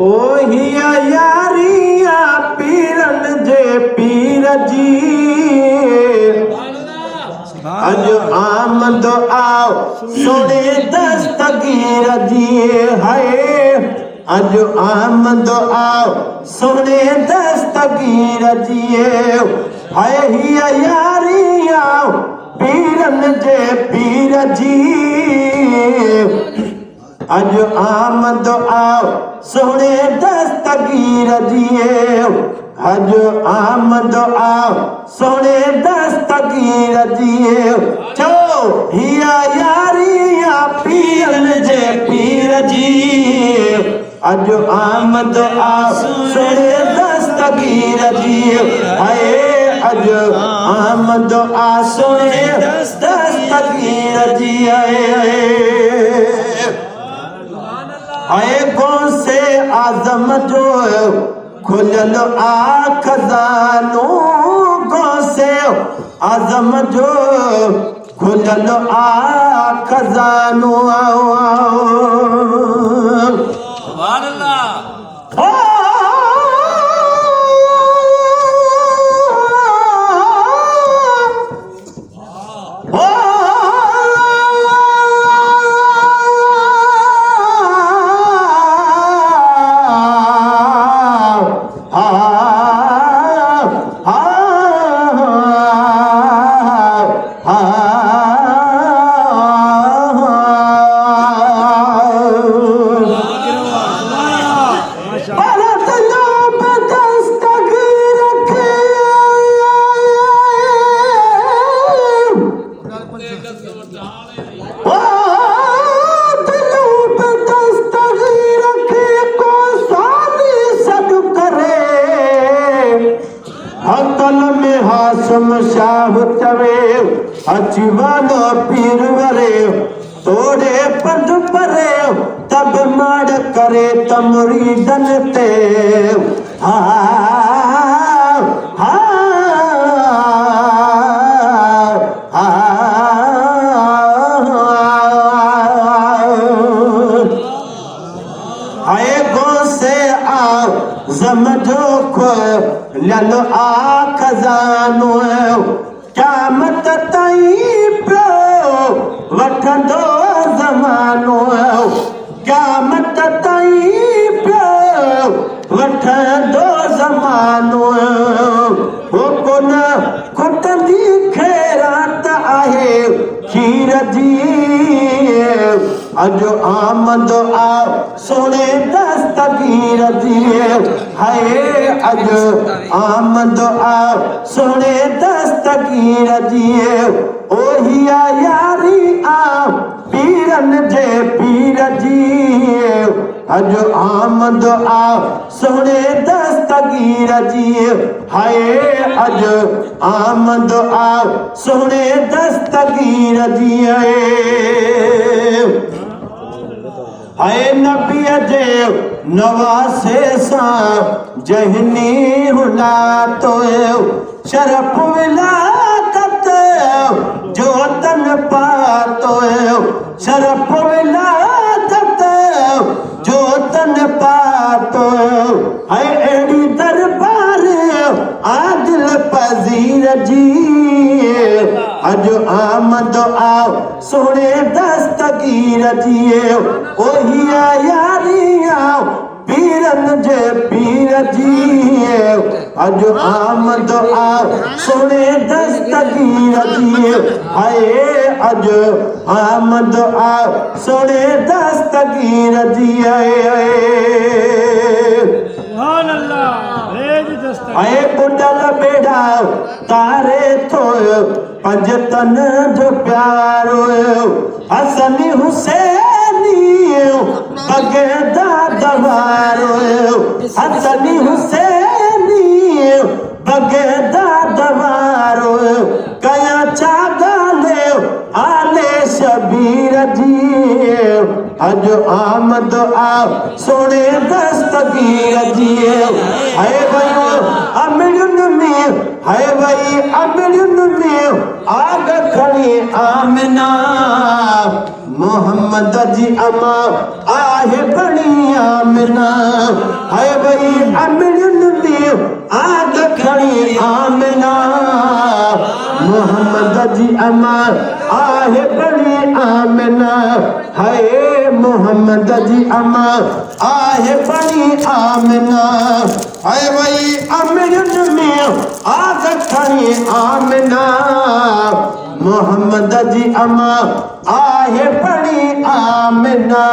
ओहिया यारिया पीरन जे पीर जी अज आमद आओ सोने दस्तगीर जी है अज आमद आओ सोने दस्तगीर जी है हिया यारिया पीरन जे पीर जी अज आमद आओ सोने दस्तगीर जिए अज आमद आओ सोने दस्तगीर जिए चो हिया यारिया पीरन जे पीर जी अज आमद आओ सोने दस्तगीर जिए हाय अज आमद आ सोने दस्तगीर जिए आए कौन से आजम जो खुलल आ खजानो कौन से आजम जो खुलल आ खजानो आओ सुभान अल्लाह। शाह चवे अचवानो पीर वरे तोड़े पंध परे तब माड़ करे तमरीदन ते हा हा आए गो से आओ समझो खो ललो आ खजानो क्या मत ताई प्रो वठंदो ज़मानो क्या मत ताई प्रो वठंदो ज़मानो हो कोन खुटंदी खैरात आहे खीर जी अज आमद आओ सोने दस्तगीर जिए हाय अज आमद आओ सोने दस्तगीर जिए ओहिया यारी आ पीरन जे पीर जिए अज आमद आओ सोने दस्तगीर जिए हाय अज आमद आओ सोने दस्तगीर जिए हाय नबी जे नवासे सा जहनी हुना तो शरफ विलादत जो तन पातो शरफ विलादत जो तन पातो हाय एड़ी दरबार आदिल पजीर जी अज आमद आओ सोने दस्तगीर जिए ओहिया यारिया पीरन जे पीर जी अज आमद आओ सोने दस्तगीर जिए हाय अज आमद आओ सोने दस्तगीर जिए सुभान अल्लाह। आए बुडल बेड़ा तारे थो पंजतन जो प्यारो हसनी हुसैनी बगेदा दवारो हसनी हुसैनी बगेदा दवारो कया चागाले आले शबीर जी अज आमद आ सोने दस्तगीर जिए है भाई अमरुन में है भाई अमरुन में आग खड़ी आमना मोहम्मद जी अमा आहे बड़ी आमना है भाई अमरुन में आग खड़ी आमना मोहम्मद जी अमा आहे बड़ी आमना है मोहम्मद जी अमा आहे बड़ी आमना है भाई अमरुन में आग खड़ी आमना मोहम्मद जी अमा आहे बड़ी आमना।